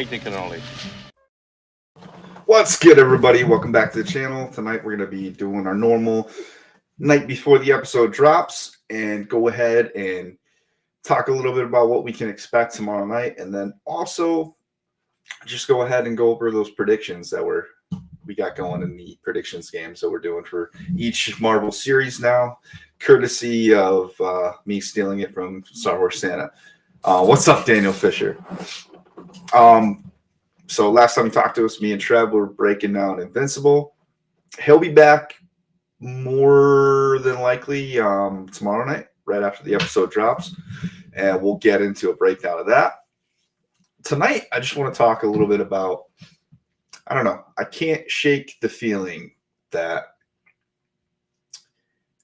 cannoli. What's good, everybody? Welcome back to the channel. Tonight we're going to be doing our normal night before the episode drops and go ahead and talk a little bit about what we can expect tomorrow night, and then also just go ahead and go over those predictions that we got going in the predictions games that we're doing for each Marvel series now, courtesy of me stealing it from Star Wars Santa. What's up, Daniel Fisher? So last time you talked to us, me and Trev were breaking down Invincible. He'll be back more than likely tomorrow night, right after the episode drops, and we'll get into a breakdown of that. Tonight, I just want to talk a little bit about, I don't know, I can't shake the feeling that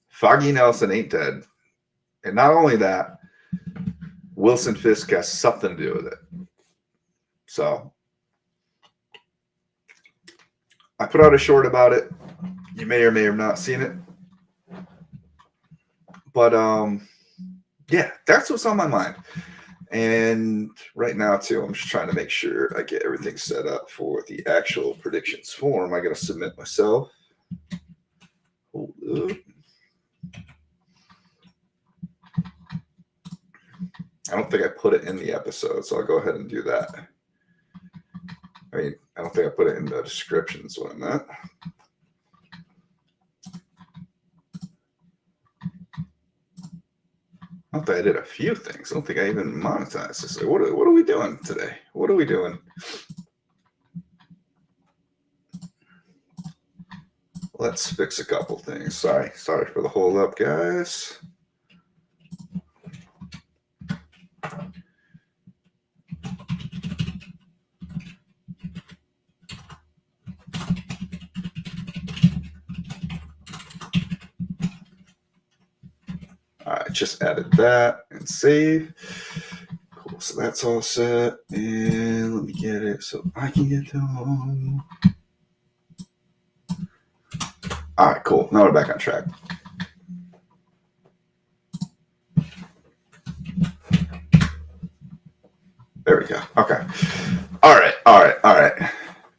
Foggy Nelson ain't dead. And not only that, Wilson Fisk has something to do with it. So I put out a short about it. You may or may have not seen it. But yeah, that's what's on my mind. And right now, too, I'm just trying to make sure I get everything set up for the actual predictions form. I got to submit myself. Hold up. I don't think I put it in the episode, so I'll go ahead and do that. I mean, I don't think I put it in the description, is what I meant. I don't think I did a few things. I don't think I even monetized this. Like, what are we doing today? What are we doing? Let's fix a couple things. Sorry for the hold up, guys. All right, just added that and save. Cool, so that's all set. And let me get it so I can get to home. All right, cool. Now we're back on track. There we go. Okay. All right.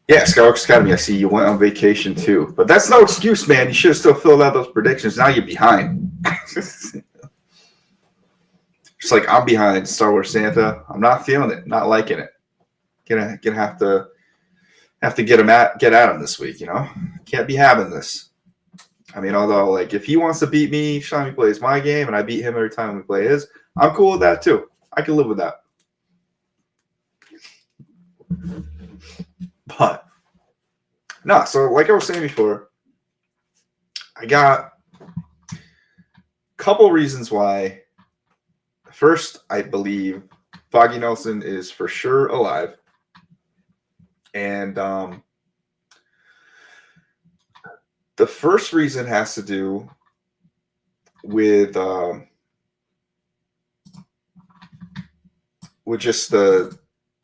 Yeah, Skyworks Academy, I see you went on vacation too. But that's no excuse, man. You should have still filled out those predictions. Now you're behind. Just like I'm behind Star Wars Santa. I'm not feeling it. Not liking it. Gonna have to get at him this week, you know? Can't be having this. I mean, although, like, if he wants to beat me each time he plays my game and I beat him every time we play his, I'm cool with that too. I can live with that. But no, so like I was saying before, I got a couple reasons why. First, I believe Foggy Nelson is for sure alive. And the first reason has to do with just the,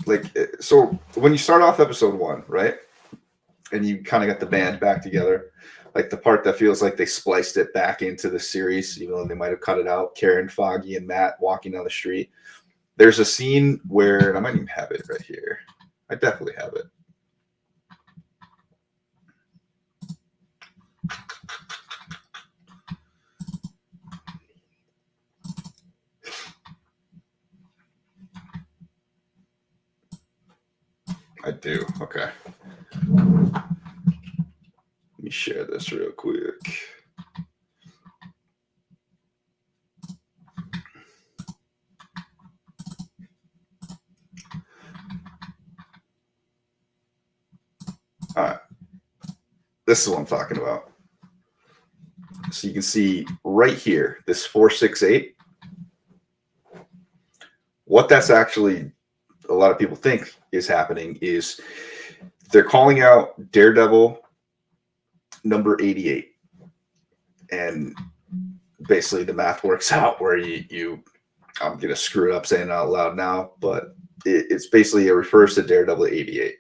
like, so when you start off episode 1, right? And you kind of got the band back together, like the part that feels like they spliced it back into the series, even though they might have cut it out. Karen, Foggy, and Matt walking down the street. There's a scene where, and I might even have it right here. I definitely have it. I do. Okay. Let me share this real quick. All right. This is what I'm talking about. So you can see right here, this 468. What that's actually, a lot of people think is happening is they're calling out Daredevil number 88. And basically the math works out where you I'm going to screw it up saying it out loud now, but it's basically, it refers to Daredevil 88.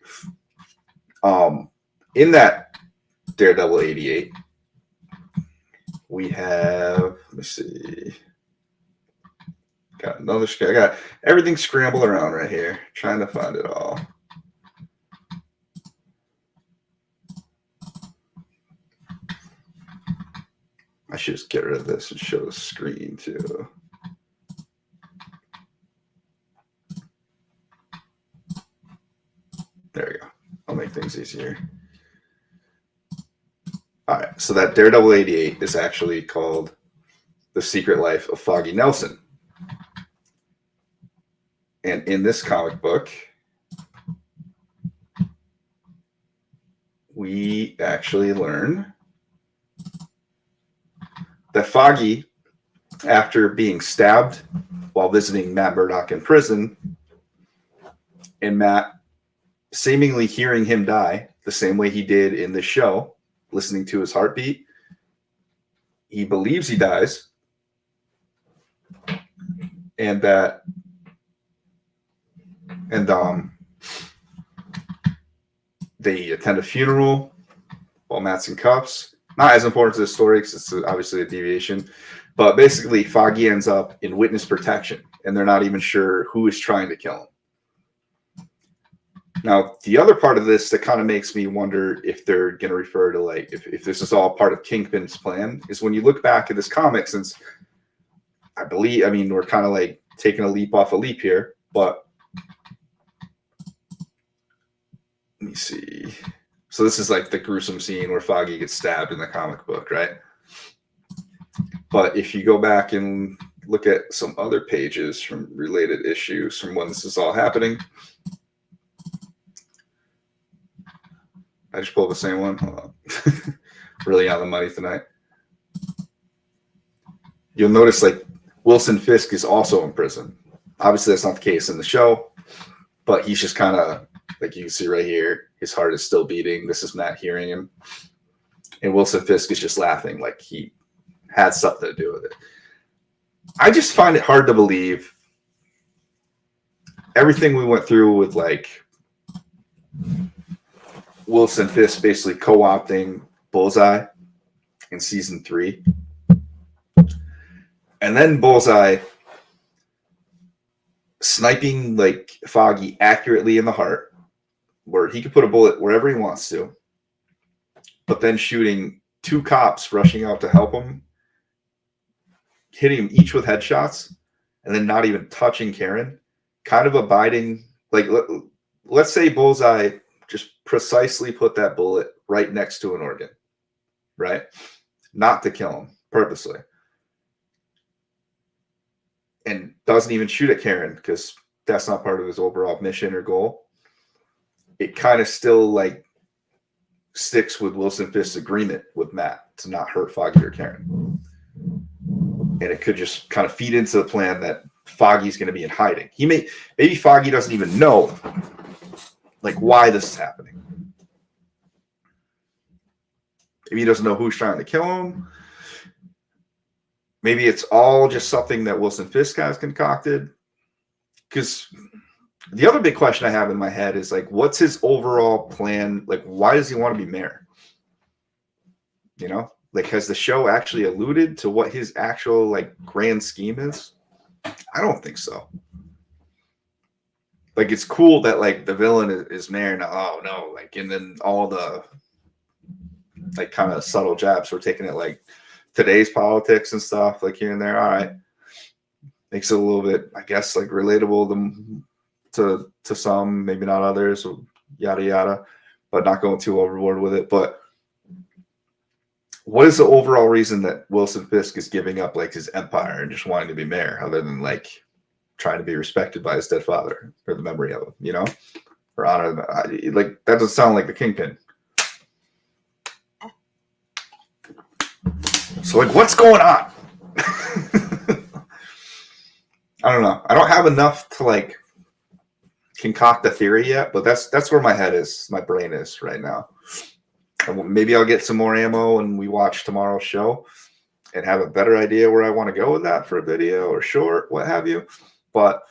In that Daredevil 88, we have, let me see, got another, I got everything scrambled around right here, trying to find it all. I should just get rid of this and show the screen too. There we go. I'll make things easier. All right, so that Daredevil 88 is actually called The Secret Life of Foggy Nelson. And in this comic book, we actually learn that Foggy, after being stabbed while visiting Matt Murdock in prison, and Matt seemingly hearing him die the same way he did in the show, listening to his heartbeat, he believes he dies, and they attend a funeral while Matt's in cuffs. Not as important to the story because it's obviously a deviation, but basically Foggy ends up in witness protection, and they're not even sure who is trying to kill him. Now, the other part of this that kind of makes me wonder if they're going to refer to, like, if this is all part of Kingpin's plan, is when you look back at this comic, since I mean, we're kind of like taking a leap off a leap here, but let me see. So this is like the gruesome scene where Foggy gets stabbed in the comic book, right? But if you go back and look at some other pages from related issues from when this is all happening, I just pulled the same one. Hold on. Really on the money tonight. You'll notice like Wilson Fisk is also in prison. Obviously, that's not the case in the show, but he's just kind of, like you can see right here, his heart is still beating. This is Matt hearing him. And Wilson Fisk is just laughing like he had something to do with it. I just find it hard to believe everything we went through with like Wilson Fisk basically co-opting Bullseye in season 3. And then Bullseye sniping like Foggy accurately in the heart, where he could put a bullet wherever he wants to, but then shooting 2 cops rushing out to help him, hitting him each with headshots, and then not even touching Karen, kind of abiding. Like, let's say Bullseye just precisely put that bullet right next to an organ, right? Not to kill him purposely. And doesn't even shoot at Karen because that's not part of his overall mission or goal. It kind of still like sticks with Wilson Fisk's agreement with Matt to not hurt Foggy or Karen. And it could just kind of feed into the plan that Foggy's going to be in hiding. Maybe Foggy doesn't even know like why this is happening. Maybe he doesn't know who's trying to kill him. Maybe it's all just something that Wilson Fisk has concocted. Because the other big question I have in my head is like, what's his overall plan? Like, why does he want to be mayor? You know, like, has the show actually alluded to what his actual like grand scheme is? I don't think so. Like, it's cool that like the villain is mayor now. Oh no, like, and then all the like kind of subtle jabs we're taking it like today's politics and stuff, like here and there. All right, makes it a little bit, I guess, like relatable to some, maybe not others, yada yada, but not going too overboard with it. But what is the overall reason that Wilson Fisk is giving up like his empire and just wanting to be mayor, other than like trying to be respected by his dead father or the memory of him, you know, or honor them? Like, that doesn't sound like the Kingpin. So like, what's going on? I don't know. I don't have enough to like concoct a theory yet, but that's where my head is, my brain is right now. And maybe I'll get some more ammo and we watch tomorrow's show and have a better idea where I want to go with that for a video or short, what have you. But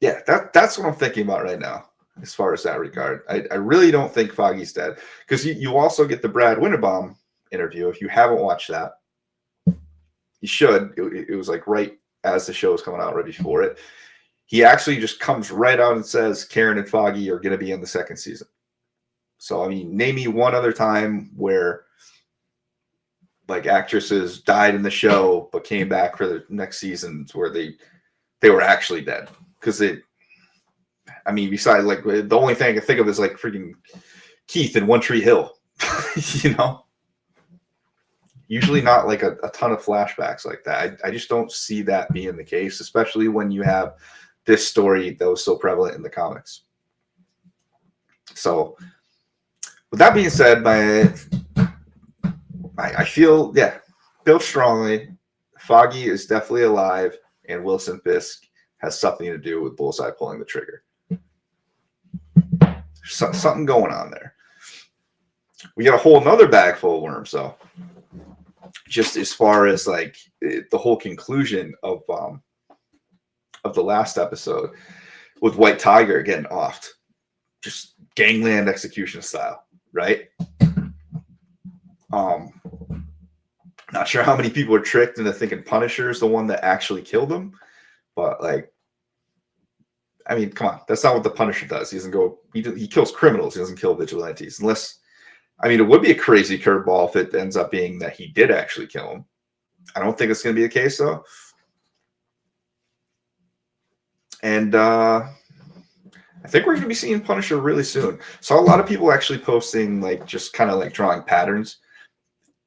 yeah, that's what I'm thinking about right now as far as that regard. I really don't think Foggy's dead, because you also get the Brad Winterbaum interview. If you haven't watched that, you should. It was like right as the show was coming out, right before it. He actually just comes right out and says Karen and Foggy are going to be in the second season. So, I mean, name me one other time where like actresses died in the show but came back for the next seasons where they were actually dead. Because besides, like, the only thing I can think of is like freaking Keith in One Tree Hill. Usually not like a ton of flashbacks like that. I just don't see that being the case, especially when you have this story that was so prevalent in the comics. So with that being said, I feel, feel strongly Foggy is definitely alive, and Wilson Fisk has something to do with Bullseye pulling the trigger. Something going on there. We got a whole nother bag full of worms, though. Just as far as like the whole conclusion of the last episode with White Tiger getting offed, just gangland execution style, right? Not sure how many people are tricked into thinking Punisher is the one that actually killed him, but like, come on, that's not what the Punisher does. He doesn't go. He kills criminals. He doesn't kill vigilantes, unless. It would be a crazy curveball if it ends up being that he did actually kill him. I don't think it's going to be the case, though. And I think we're going to be seeing Punisher really soon. Saw a lot of people actually posting, like, just kind of like drawing patterns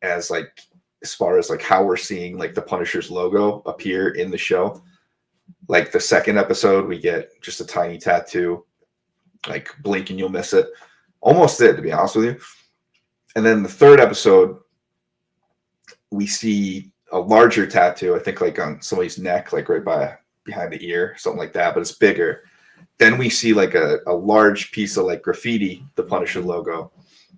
as far as like how we're seeing like the Punisher's logo appear in the show. Like the second episode, we get just a tiny tattoo, like blink and you'll miss it. Almost did, to be honest with you. And then the third episode, we see a larger tattoo, I think like on somebody's neck, like right behind the ear, something like that, but it's bigger. Then we see like a large piece of like graffiti, the Punisher logo,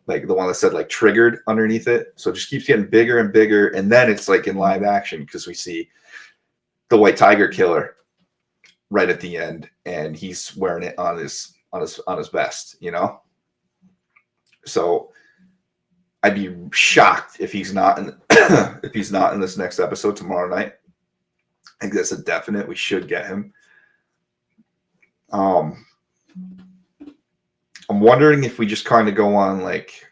like the one that said like triggered underneath it. So it just keeps getting bigger and bigger. And then it's like in live action because we see the White Tiger killer right at the end, and he's wearing it on his vest, So I'd be shocked if he's not in if he's not in this next episode tomorrow night. I think that's a definite. We should get him. I'm wondering if we just kind of go on like,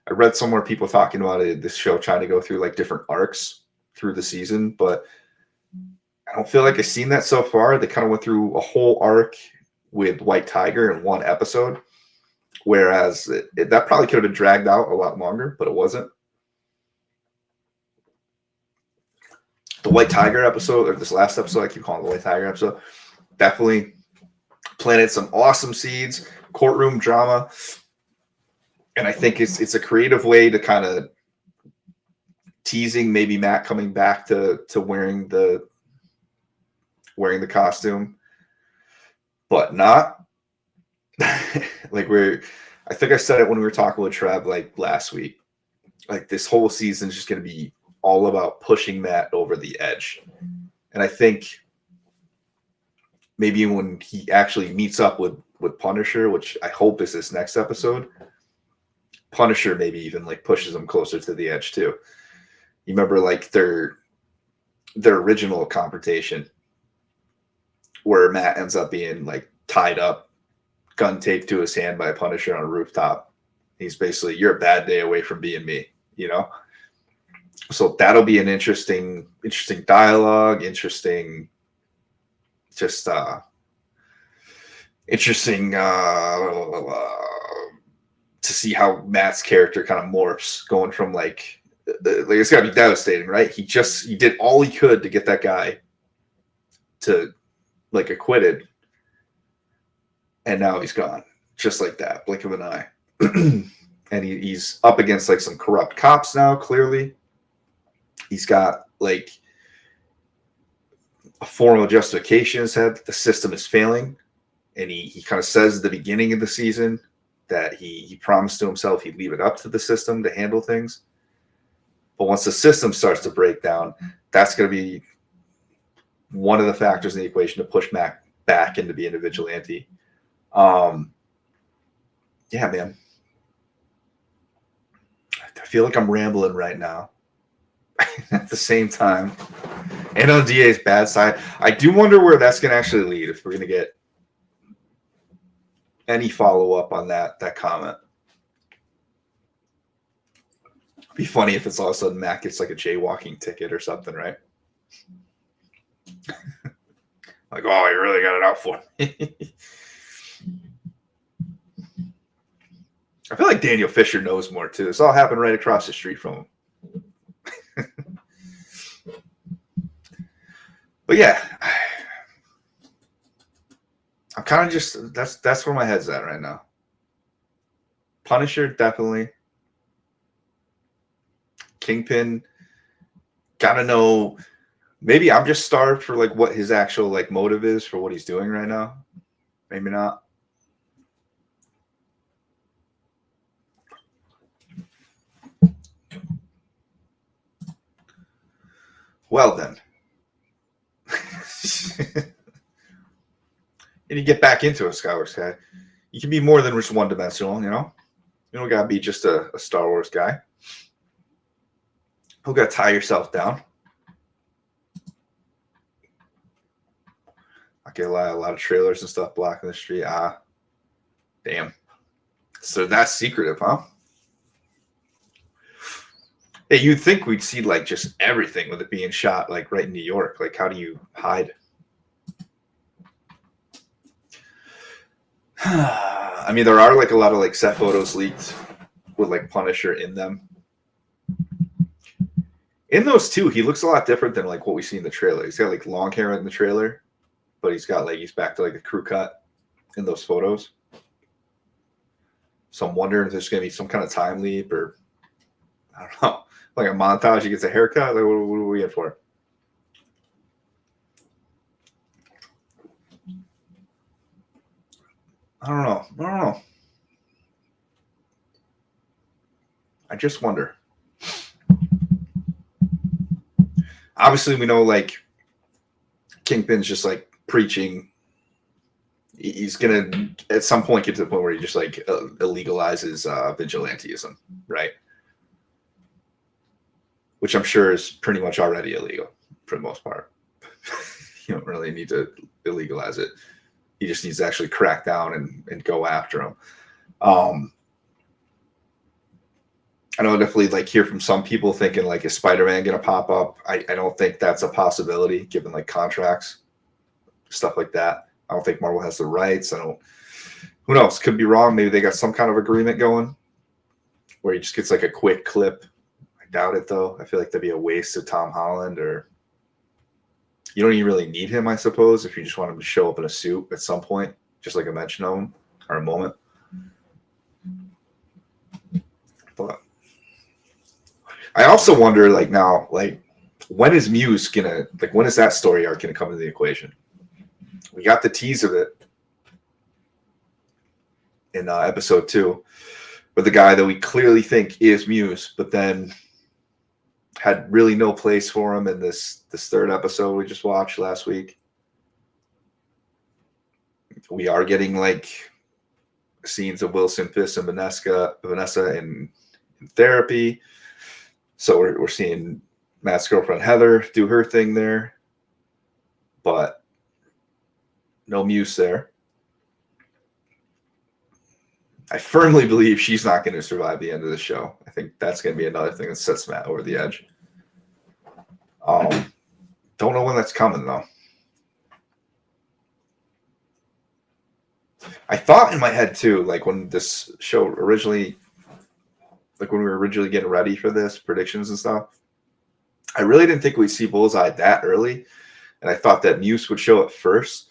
I read somewhere people talking about it, this show trying to go through like different arcs through the season, but I don't feel like I've seen that so far. They kind of went through a whole arc with White Tiger in one episode, whereas that probably could have been dragged out a lot longer, but it wasn't. The White Tiger episode, or this last episode, I keep calling it the White Tiger episode, definitely planted some awesome seeds, courtroom drama, and I think it's a creative way to kind of teasing maybe Matt coming back to wearing the costume, but not like I think I said it when we were talking with Trev like last week. Like this whole season is just going to be all about pushing Matt over the edge, and I think maybe when he actually meets up with Punisher, which I hope is this next episode, Punisher maybe even like pushes him closer to the edge too. You remember like their original confrontation where Matt ends up being like tied up, gun taped to his hand by a Punisher on a rooftop. He's basically, you're a bad day away from being me, So that'll be an interesting dialogue, interesting to see how Matt's character kind of morphs, going from like it's got to be devastating, right? He did all he could to get that guy to like acquitted, and now he's gone just like that, blink of an eye. And he's up against like some corrupt cops now. Clearly, he's got like a formal justification in his head that the system is failing, and he kind of says at the beginning of the season that he promised to himself he'd leave it up to the system to handle things. But once the system starts to break down, that's going to be one of the factors in the equation to push Mac back into being a vigilante. Yeah, man. I feel like I'm rambling right now. At the same time, and on DA's bad side, I do wonder where that's going to actually lead, if we're going to get any follow-up on that comment. Be funny if it's all of a sudden Matt gets like a jaywalking ticket or something, right? Like, oh, you really got it out for me. I feel like Daniel Fisher knows more too. This all happened right across the street from him. But yeah, I'm kind of just that's where my head's at right now. Punisher, definitely. Kingpin, gotta know. Maybe I'm just starved for like what his actual like motive is for what he's doing right now. Maybe not. Well then. And you get back into a Star Wars guy. You can be more than just one dimensional, you know? You don't gotta be just a Star Wars guy. You gotta tie yourself down. I get a lot of trailers and stuff blocking the street. Damn. So that's secretive, huh? Hey, you'd think we'd see like just everything with it being shot like right in New York. Like, how do you hide? I mean, there are like a lot of like set photos leaked with like Punisher in them. In those two, he looks a lot different than like what we see in the trailer. He's got like long hair in the trailer, but he's back to like a crew cut in those photos. So I'm wondering if there's going to be some kind of time leap or I don't know, like a montage. He gets a haircut. Like, what are we in for? I don't know. I just wonder. Obviously, we know like Kingpin's just like preaching. He's gonna at some point get to the point where he just like illegalizes vigilantism, right? Which I'm sure is pretty much already illegal for the most part. You don't really need to illegalize it. He just needs to actually crack down and go after him. I know I definitely like hear from some people thinking like, is Spider-Man going to pop up? I don't think that's a possibility given like contracts, stuff like that. I don't think Marvel has the rights. Who knows? Could be wrong. Maybe they got some kind of agreement going where he just gets like a quick clip. I doubt it though. I feel like that'd be a waste of Tom Holland, or you don't even really need him, I suppose, if you just want him to show up in a suit at some point, just like a mention of him or a moment. But I also wonder, like now, like when is Muse gonna when is that story arc gonna come into the equation? We got the tease of it in episode 2 with the guy that we clearly think is Muse, but then had really no place for him in this third episode we just watched last week. We are getting like scenes of Wilson Fisk and Vanessa in therapy. So we're seeing Matt's girlfriend Heather do her thing there, but no Muse there. I firmly believe she's not going to survive the end of the show. I think that's going to be another thing that sets Matt over the edge. Don't know when that's coming though. I thought in my head too, like when this show originally, like when we were originally getting ready for this, predictions and stuff, I really didn't think we'd see Bullseye that early. And I thought that Muse would show up first.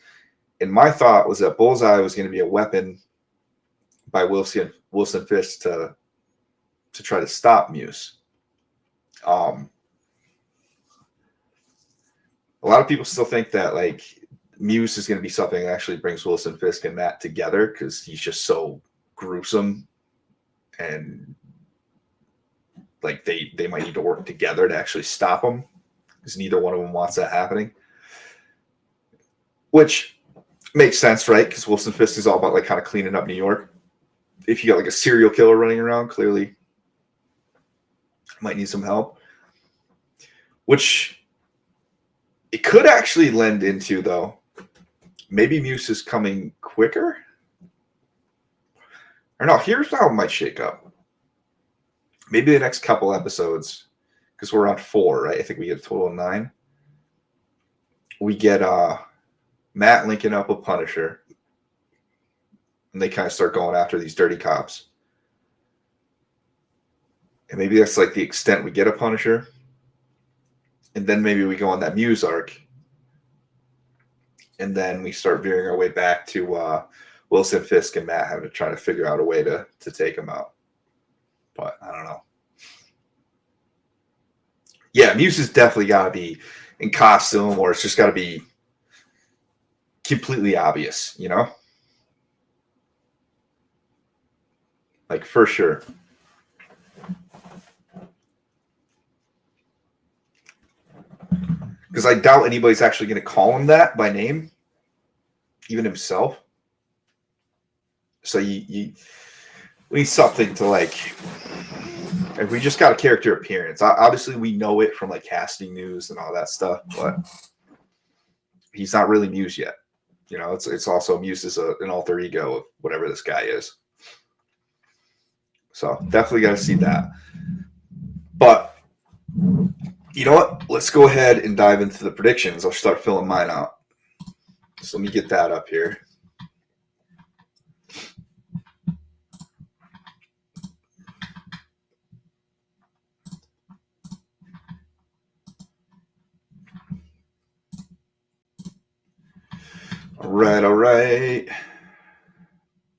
And my thought was that Bullseye was going to be a weapon by Wilson Fisk to try to stop Muse. A lot of people still think that like Muse is going to be something that actually brings Wilson Fisk and Matt together because he's just so gruesome, and like they might need to work together to actually stop him because neither one of them wants that happening. Which makes sense, right? Because Wilson Fisk is all about like kind of cleaning up New York. If you got like a serial killer running around, clearly might need some help. Which it could actually lend into, though, maybe Muse is coming quicker. Or no, here's how it might shake up. maybe the next couple episodes, because we're on 4, right? I think we get a total of 9. We get Matt linking up with Punisher, and they kind of start going after these dirty cops. And maybe that's like the extent we get a Punisher. And then maybe we go on that Muse arc. And then we start veering our way back to Wilson Fisk and Matt having to try to figure out a way to take him out. But I don't know. Yeah, Muse has definitely got to be in costume, or it's just got to be completely obvious, you know? Like, for sure. Because I doubt anybody's actually going to call him that by name, even himself. So we need something to, like, if we just got a character appearance. Obviously, we know it from like casting news and all that stuff, but he's not really Muse yet. You know, it's also Muse is an alter ego of whatever this guy is. So definitely got to see that. But you know what? Let's go ahead and dive into the predictions. I'll start filling mine out. So let me get that up here. All right.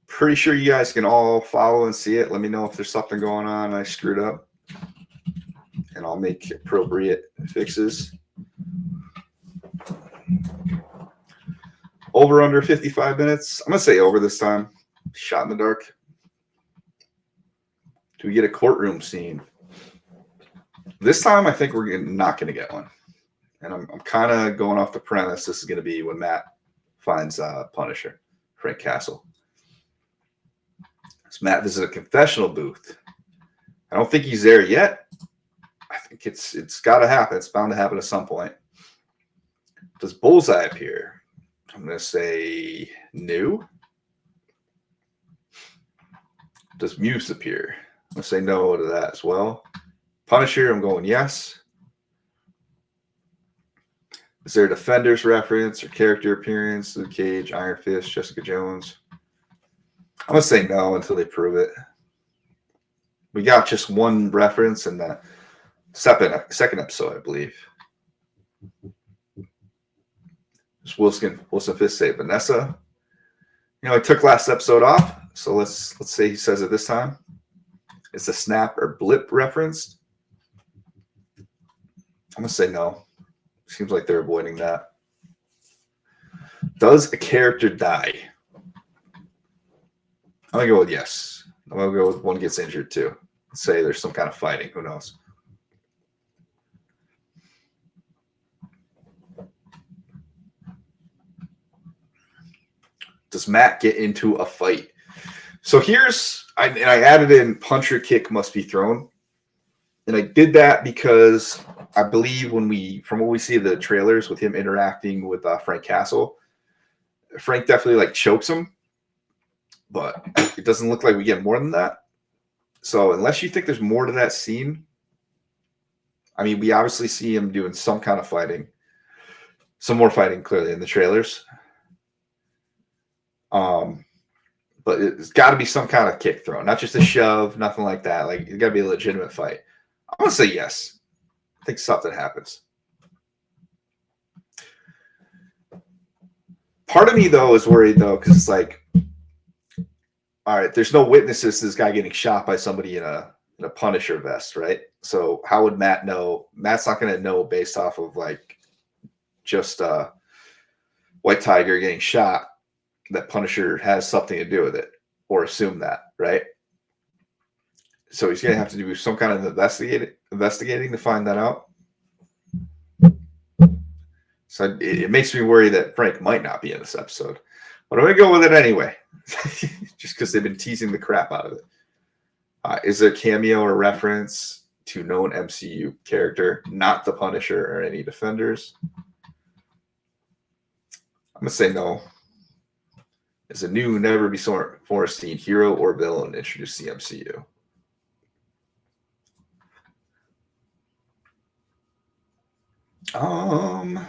Pretty sure you guys can all follow and see it. Let me know if there's something going on I screwed up, and I'll make appropriate fixes. Over under 55 minutes. I'm going to say over this time. Shot in the dark. Do we get a courtroom scene? This time, I think we're not going to get one. And I'm kind of going off the premise this is going to be when Matt finds Punisher, Frank Castle. So Matt visits a confessional booth. I don't think he's there yet. I think it's got to happen. It's bound to happen at some point. Does Bullseye appear? I'm going to say no. Does Muse appear? I'm going to say no to that as well. Punisher, I'm going yes. Is there a Defenders reference or character appearance? Luke Cage, Iron Fist, Jessica Jones? I'm going to say no until they prove it. We got just one reference in the second episode, I believe. Does Wilson Fisk say Vanessa? You know, I took last episode off, so let's say he says it this time. It's a snap or blip reference. I'm going to say no. Seems like they're avoiding that. Does a character die? I'm going to go with yes. I'm going to go with one gets injured too. Let's say there's some kind of fighting. Who knows? Does Matt get into a fight? So I added in punch or kick must be thrown. And I did that because I believe from what we see the trailers with him interacting with Frank Castle, Frank definitely like chokes him, but it doesn't look like we get more than that. So unless you think there's more to that scene, I mean, we obviously see him doing some kind of fighting, some more fighting clearly in the trailers. But it's got to be some kind of kick throw, not just a shove, nothing like that. Like it's got to be a legitimate fight. I'm gonna say yes. I think something happens. Part of me though is worried though because it's like, all right, there's no witnesses to this guy getting shot by somebody in a Punisher vest, right? So how would Matt know? Matt's not gonna know based off of like just White Tiger getting shot that Punisher has something to do with it, or assume that, right? So he's going to have to do some kind of investigating to find that out. So it makes me worry that Frank might not be in this episode. But I'm going to go with it anyway, just because they've been teasing the crap out of it. Is there a cameo or reference to known MCU character, not the Punisher or any Defenders? I'm going to say no. Is a new, never before seen hero or villain introduced to the MCU? I'm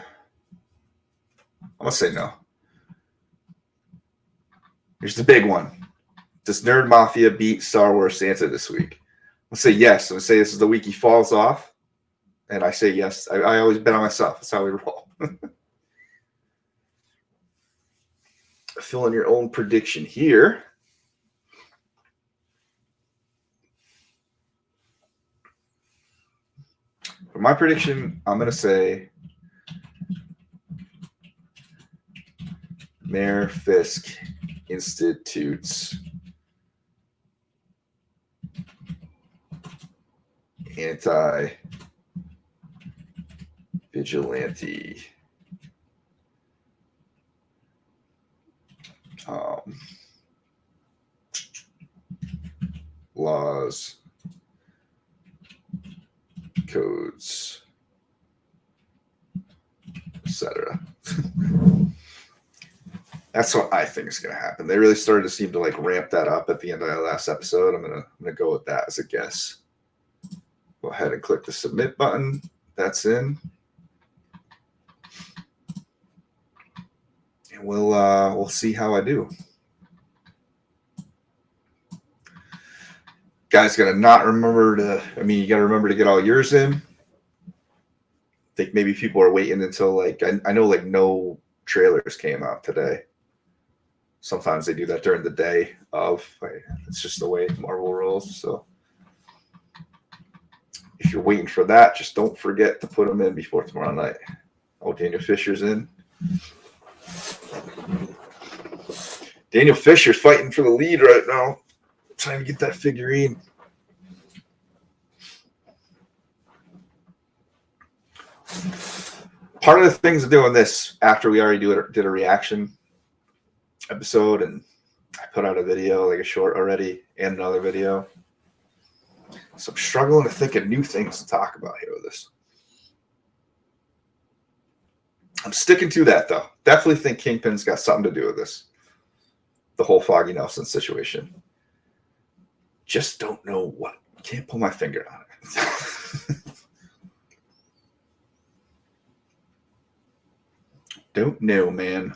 gonna say no. Here's the big one. Does Nerd Mafia beat Star Wars Santa this week? I'll say yes. I'm gonna say this is the week he falls off, and I say yes. I always bet on myself. That's how we roll. Fill in your own prediction here. For my prediction, I'm gonna say Mayor Fisk institutes anti-vigilante laws, codes, etc. That's what I think is going to happen. They really started to seem to like ramp that up at the end of that last episode. I'm gonna go with that as a guess. Go ahead and click the submit button. That's in, and we'll see how I do. Guys, gotta not remember to. I mean, you gotta remember to get all yours in. I think maybe people are waiting until like I know like no trailers came out today. Sometimes they do that during the day of. It's just the way Marvel rolls. So if you're waiting for that, just don't forget to put them in before tomorrow night. Oh, Daniel Fisher's in. Daniel Fisher's fighting for the lead right now. Trying to get that figurine. Part of the things of doing this after we already did a reaction episode, and I put out a video, like a short already, and another video. So I'm struggling to think of new things to talk about here with this. I'm sticking to that though. Definitely think Kingpin's got something to do with this. The whole Foggy Nelson situation. Just don't know what. Can't pull my finger on it. Don't know, man.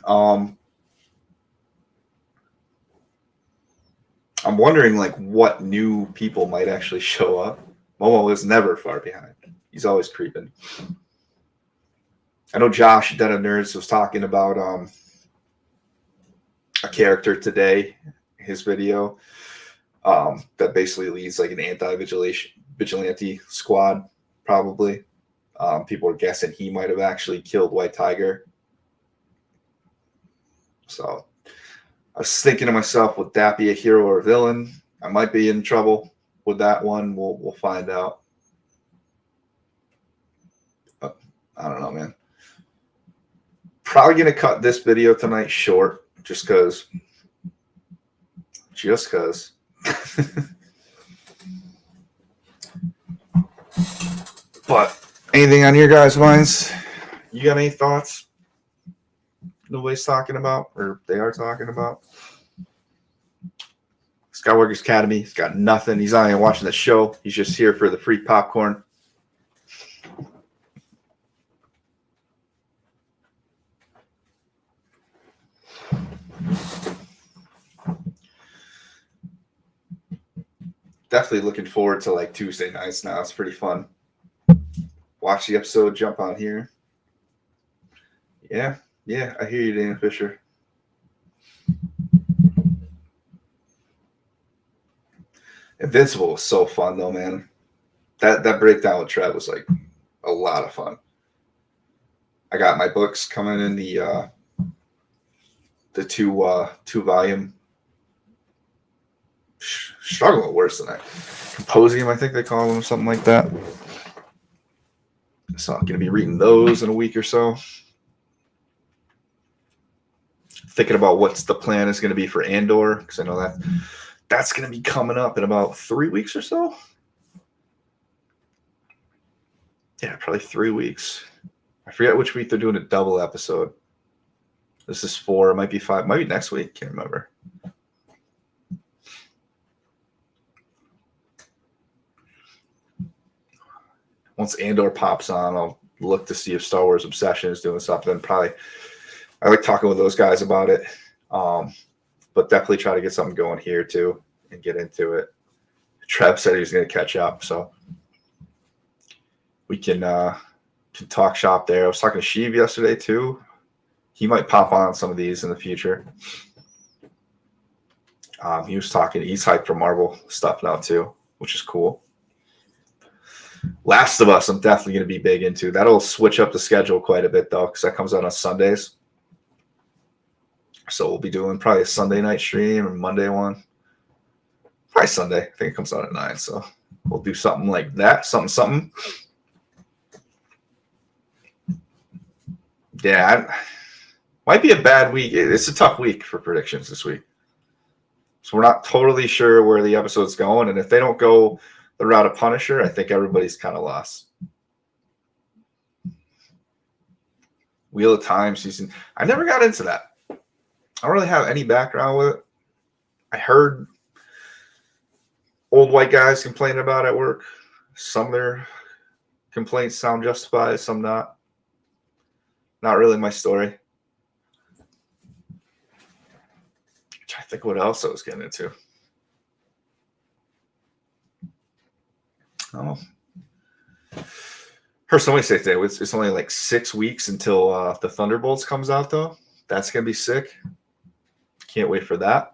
I'm wondering like what new people might actually show up. Momo is never far behind. He's always creeping. I know Josh, Den of Nerds, was talking about a character today, his video, that basically leads like an anti-vigilante squad, probably. People are guessing he might have actually killed White Tiger. So I was thinking to myself, would that be a hero or a villain? I might be in trouble with that one. We'll find out. But I don't know, man. Probably going to cut this video tonight short just because. But anything on your guys' minds? You got any thoughts? Nobody's talking about, or they are talking about? Skywalker's Academy. He's got nothing. He's not even watching the show. He's just here for the free popcorn. Definitely looking forward to like Tuesday nights now. It's pretty fun. Watch the episode, jump on here. Yeah, I hear you, Dana Fisher. Invincible was so fun though, man. That breakdown with Trev was like a lot of fun. I got my books coming in the two volume. Struggling worse than that. Composium, I think they call them, something like that. So I'm gonna be reading those in a week or so. Thinking about what's the plan is going to be for Andor, because I know that's going to be coming up in about 3 weeks or so. Yeah, probably 3 weeks. I forget which week they're doing a double episode. This is 4, it might be 5, might be next week. Can't remember. Once Andor pops on, I'll look to see if Star Wars Obsession is doing something. Probably, I like talking with those guys about it. But definitely try to get something going here too and get into it. Trev said he was going to catch up, so we can talk shop there. I was talking to Sheev yesterday too. He might pop on some of these in the future. He was talking. He's hyped for Marvel stuff now too, which is cool. Last of Us, I'm definitely going to be big into. That'll switch up the schedule quite a bit though, because that comes out on Sundays. So we'll be doing probably a Sunday night stream or Monday one. Probably Sunday. I think it comes out at 9. So we'll do something like that. Something. Yeah. Might be a bad week. It's a tough week for predictions this week. So we're not totally sure where the episode's going. And if they don't go the route of Punisher, I think everybody's kind of lost. Wheel of Time season. I never got into that. I don't really have any background with it. I heard old white guys complaining about it at work. Some of their complaints sound justified, some not. Not really my story. I think what else I was getting into. Oh. Heard somebody say today it's only like 6 weeks until the Thunderbolts comes out, though. That's going to be sick. Can't wait for that.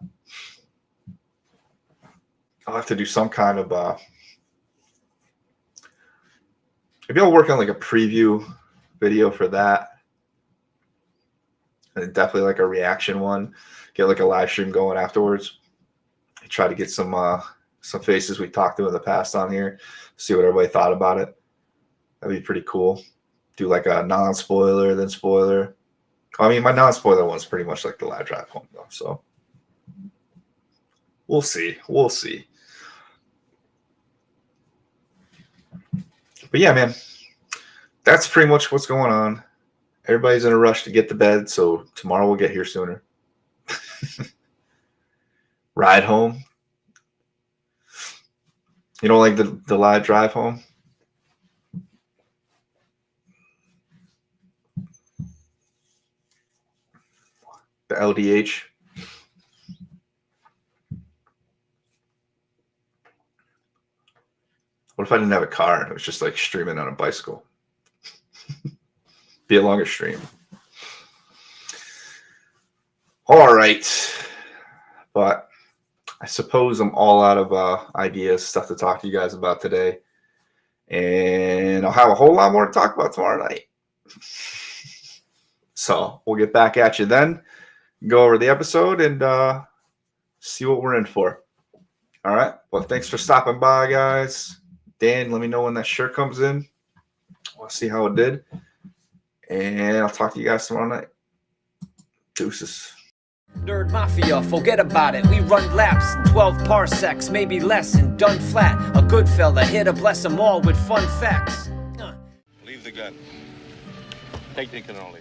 I'll have to do some kind of maybe I'll work on like a preview video for that. And definitely like a reaction one. Get like a live stream going afterwards. Try to get some faces we talked to in the past on here. See what everybody thought about it. That'd be pretty cool. Do like a non-spoiler, then spoiler. I mean, my non-spoiler one's pretty much like the live drive home though. So we'll see. But yeah, man, that's pretty much what's going on. Everybody's in a rush to get to bed, so tomorrow we'll get here sooner. Ride home. You don't like the live drive home? The LDH. What if I didn't have a car and it was just like streaming on a bicycle? Be a longer stream. All right. But I suppose I'm all out of ideas, stuff to talk to you guys about today. And I'll have a whole lot more to talk about tomorrow night. So we'll get back at you then. Go over the episode and see what we're in for. All right. Well, thanks for stopping by, guys. Dan, let me know when that shirt comes in. We'll see how it did. And I'll talk to you guys tomorrow night. Deuces. Nerd Mafia, forget about it. We run laps in 12 parsecs, maybe less, and done flat. A good fella here to bless them all with fun facts. Leave the gun. Take the cannoli.